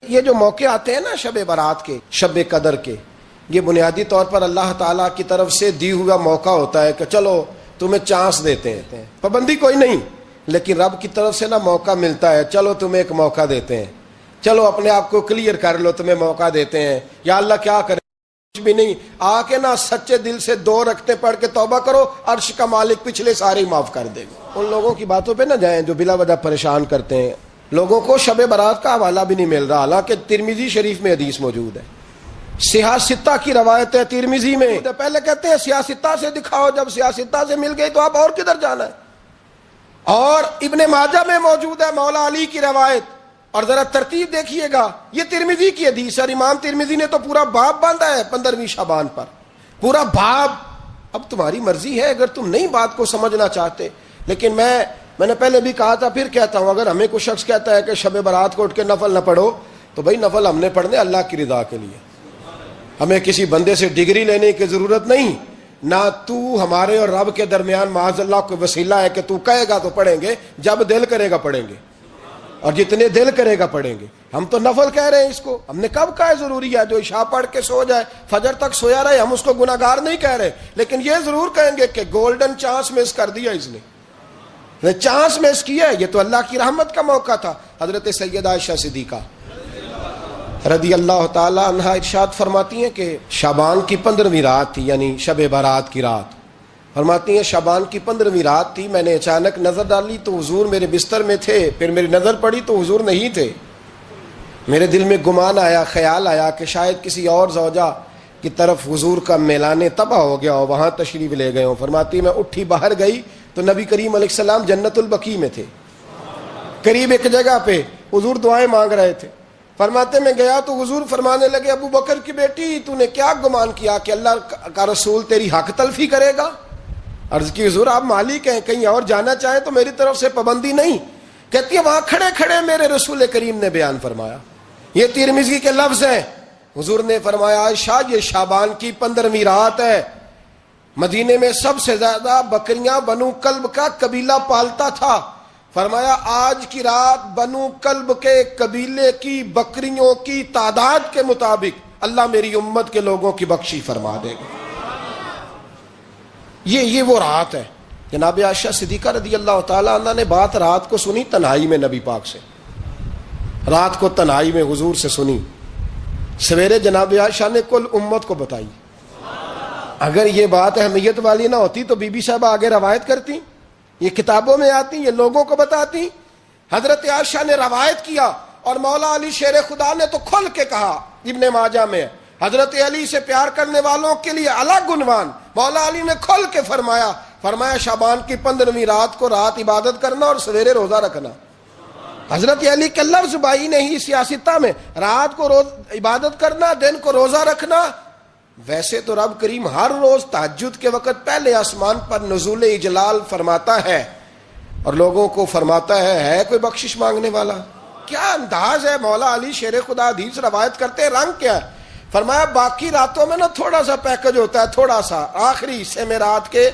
یہ جو موقع آتے ہیں نا شب برات کے، شب قدر کے، یہ بنیادی طور پر اللہ تعالیٰ کی طرف سے دی ہوا موقع ہوتا ہے کہ چلو تمہیں چانس دیتے ہیں، پابندی کوئی نہیں، لیکن رب کی طرف سے نا موقع ملتا ہے، چلو تمہیں ایک موقع دیتے ہیں، چلو اپنے آپ کو کلیئر کر لو، تمہیں موقع دیتے ہیں۔ یا اللہ کیا کرے، کچھ بھی نہیں، آ کے نا سچے دل سے 2 رکعتیں پڑھ کے توبہ کرو، عرش کا مالک پچھلے سارے ہی معاف کر دے گا۔ ان لوگوں کی باتوں پہ نہ جائیں جو بلا وجہ پریشان کرتے ہیں لوگوں کو۔ شب برات کا حوالہ بھی نہیں مل رہا، حالانکہ ترمذی شریف میں حدیث موجود ہے، سیاستہ کی روایت ہے ترمذی میں۔ پہلے کہتے ہیں سیاستہ سے دکھاؤ، جب سیاستہ سے مل گئی تو آپ اور کدھر جانا ہے۔ اور ابن ماجہ میں موجود ہے مولا علی کی روایت، اور ذرا ترتیب دیکھیے گا، یہ ترمذی کی حدیث ہے، اور امام ترمذی نے تو پورا باب باندھا ہے 15ویں شعبان پر، پورا باب۔ اب تمہاری مرضی ہے اگر تم نئی بات کو سمجھنا چاہتے، لیکن میں نے پہلے بھی کہا تھا، پھر کہتا ہوں، اگر ہمیں کوئی شخص کہتا ہے کہ شب برات کو اٹھ کے نفل نہ پڑھو، تو بھائی نفل ہم نے پڑھنے اللہ کی رضا کے لیے، ہمیں کسی بندے سے ڈگری لینے کی ضرورت نہیں، نہ تو ہمارے اور رب کے درمیان معاذ اللہ کوئی وسیلہ ہے کہ تو کہے گا تو پڑھیں گے، جب دل کرے گا پڑھیں گے، اور جتنے دل کرے گا پڑھیں گے۔ ہم تو نفل کہہ رہے ہیں اس کو، ہم نے کب کہا ہے ضروری ہے جو عشاء پڑھ کے سو جائے فجر تک سویا رہے، ہم اس کو گناہگار نہیں کہہ رہے، لیکن یہ ضرور کہیں گے کہ گولڈن چانس مس کر دیا اس نے، چانس مس کیا ہے، یہ تو اللہ کی رحمت کا موقع تھا۔ حضرت سیدہ عائشہ صدیقہ رضی اللہ تعالی عنہا ارشاد فرماتی ہیں کہ شعبان کی 15ویں رات تھی، یعنی شب برات کی رات، فرماتی ہیں شعبان کی 15ویں رات تھی، میں نے اچانک نظر ڈالی تو حضور میرے بستر میں تھے، پھر میری نظر پڑی تو حضور نہیں تھے، میرے دل میں گمان آیا، خیال آیا کہ شاید کسی اور زوجہ کی طرف حضور کا میلان تباہ ہو گیا ہو، وہاں تشریف لے گئے ہوں۔ فرماتی میں اٹھی باہر گئی تو نبی کریم علیہ السلام جنت البقیع میں تھے، قریب ایک جگہ پہ حضور دعائیں مانگ رہے تھے۔ فرماتے میں گیا تو حضور فرمانے لگے، ابو بکر کی بیٹی تو نے کیا گمان کیا کہ اللہ کا رسول تیری حق تلفی کرے گا؟ عرض کی حضور آپ مالک ہیں، کہیں اور جانا چاہیں تو میری طرف سے پابندی نہیں۔ کہتی ہے وہاں کھڑے کھڑے میرے رسول کریم نے بیان فرمایا، یہ ترمذی کے لفظ ہیں، حضور نے فرمایا عائشہ یہ شعبان کی 15ویں رات ہے، مدینے میں سب سے زیادہ بکریاں بنو کلب کا قبیلہ پالتا تھا، فرمایا آج کی رات بنو کلب کے قبیلے کی بکریوں کی تعداد کے مطابق اللہ میری امت کے لوگوں کی بخشی فرما دے گا۔ یہ وہ رات ہے۔ جناب عائشہ صدیقہ رضی اللہ تعالی عنہ نے بات رات کو سنی تنہائی میں، نبی پاک سے رات کو تنہائی میں حضور سے سنی، سویرے جناب عائشہ نے کل امت کو بتائی۔ اگر یہ بات اہمیت والی نہ ہوتی تو بی بی صاحبہ آگے روایت کرتی، یہ کتابوں میں آتی، یہ لوگوں کو بتاتی۔ حضرت عائشہ نے روایت کیا، اور مولا علی شیر خدا نے تو کھل کے کہا، ابن ماجہ میں حضرت علی سے پیار کرنے والوں کے لیے الگ عنوان، مولا علی نے کھل کے فرمایا شعبان کی 15ویں رات کو رات عبادت کرنا اور سویرے روزہ رکھنا۔ حضرت علی کے لفظ بائی نے ہی سیاستہ میں، رات کو روز عبادت کرنا، دن کو روزہ رکھنا۔ ویسے تو رب کریم ہر روز تہجد کے وقت پہلے آسمان پر نزول اجلال فرماتا ہے اور لوگوں کو فرماتا ہے کوئی بخشش مانگنے والا؟ کیا انداز ہے مولا علی شیر خدا حدیث روایت کرتے ہیں، رنگ کیا ہے؟ فرمایا باقی راتوں میں نا تھوڑا سا پیکج ہوتا ہے، تھوڑا سا آخری حصے میں رات کے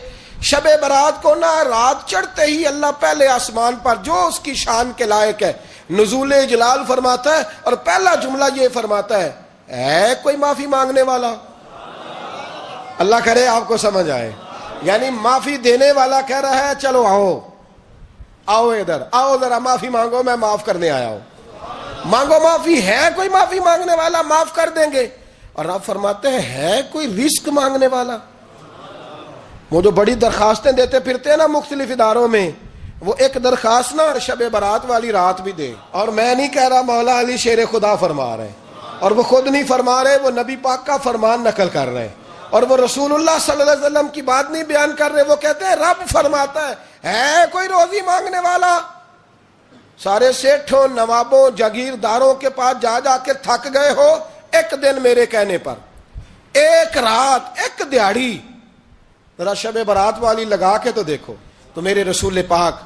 شب برات کو نا رات چڑھتے ہی اللہ پہلے آسمان پر جو اس کی شان کے لائق ہے نزول اجلال فرماتا ہے، اور پہلا جملہ یہ فرماتا ہے کوئی معافی مانگنے والا؟ اللہ کرے آپ کو سمجھ آئے، یعنی معافی دینے والا کہہ رہا ہے چلو آؤ ادھر، آؤ ذرا معافی مانگو، میں معاف کرنے آیا ہوں، مانگو معافی، ہے کوئی معافی مانگنے والا؟ معاف کر دیں گے۔ اور آپ فرماتے ہیں ہے کوئی رزق مانگنے والا؟ وہ جو بڑی درخواستیں دیتے پھرتے ہیں نا مختلف اداروں میں، وہ ایک درخواست نا شب برات والی رات بھی دے۔ اور میں نہیں کہہ رہا، مولا علی شیر خدا فرما رہے ہیں، اور وہ خود نہیں فرما رہے، وہ نبی پاک کا فرمان نقل کر رہے ہیں، اور وہ رسول اللہ صلی اللہ علیہ وسلم کی بات نہیں بیان کر رہے، وہ کہتے ہیں رب فرماتا ہے کوئی روزی مانگنے والا؟ سارے سیٹھوں، نوابوں، جاگیرداروں کے پاس جا کے تھک گئے ہو، ایک دن میرے کہنے پر، ایک رات، ایک دیہڑی ذرا شب برات والی لگا کے تو دیکھو۔ تو میرے رسول پاک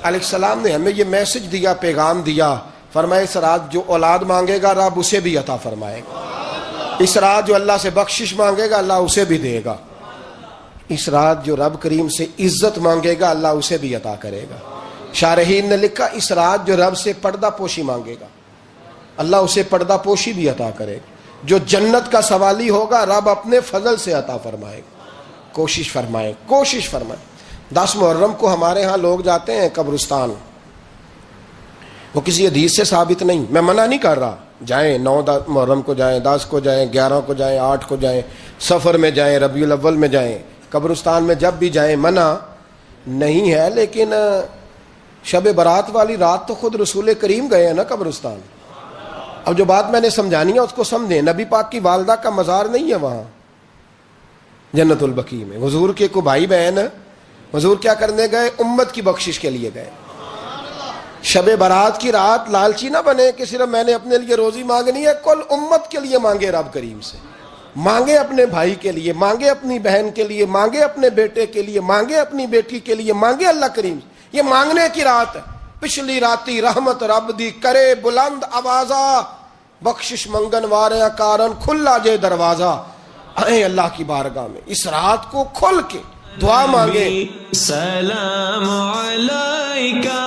علیہ السلام نے ہمیں یہ میسج دیا، پیغام دیا، فرمایا اس رات جو اولاد مانگے گا رب اسے بھی عطا فرمائے گا، اس رات جو اللہ سے بخشش مانگے گا اللہ اسے بھی دے گا، اس رات جو رب کریم سے عزت مانگے گا اللہ اسے بھی عطا کرے گا۔ شارحین نے لکھا اس رات جو رب سے پردہ پوشی مانگے گا، اللہ اسے پردہ پوشی بھی عطا کرے. جو جنت کا سوالی ہوگا رب اپنے فضل سے عطا فرمائے. کوشش فرمائیں, کوشش فرمائیں. 10 محرم کو ہمارے ہاں لوگ جاتے ہیں قبرستان, وہ کسی حدیث سے ثابت نہیں, میں منع نہیں کر رہا, جائیں 9 محرم کو جائیں, 10 کو جائیں, 11 کو جائیں, 8 کو جائیں, سفر میں جائیں, ربیع الاول میں جائیں, قبرستان میں جب بھی جائیں, منع نہیں ہے. لیکن شب برات والی رات تو خود رسول کریم گئے ہیں نا قبرستان. اب جو بات میں نے سمجھانی ہے اس کو سمجھیں. نبی پاک کی والدہ کا مزار نہیں ہے وہاں جنت البقیع میں. حضور کے کو بھائی بہن, حضور کیا کرنے گئے؟ امت کی بخشش کے لیے گئے. شب برات کی رات لالچی نہ بنے کہ صرف میں نے اپنے لیے روزی مانگنی ہے, کل امت کے لیے مانگے رب کریم سے. مانگے اپنے بھائی کے لیے, مانگے اپنی بہن کے لیے, مانگے اپنے بیٹے کے لیے, مانگے اپنی بیٹی کے لیے, مانگے اللہ کریم سے. یہ مانگنے کی رات ہے. پچھلی راتی رحمت رب دی کرے بلند آوازہ, بخشش منگن وارے کارن کھلا جے دروازہ. آئیں اللہ کی بارگاہ میں اس رات کو کھل کے دعا مانگے. سلام علیکہ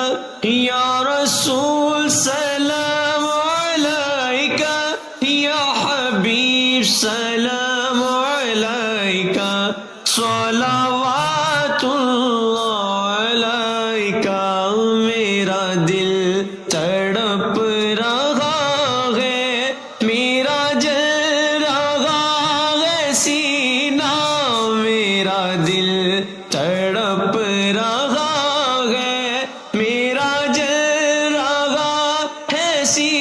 یا رسول, سلام علیکہ یا حبیب, سلام علیکہ صلوات اللہ علیکہ. میرا دل تڑپ رہا ہے, میرا جل رہا ہے سینہ, میرا دل تڑپ رہا ہے, میرا جل رہا ہے سینہ.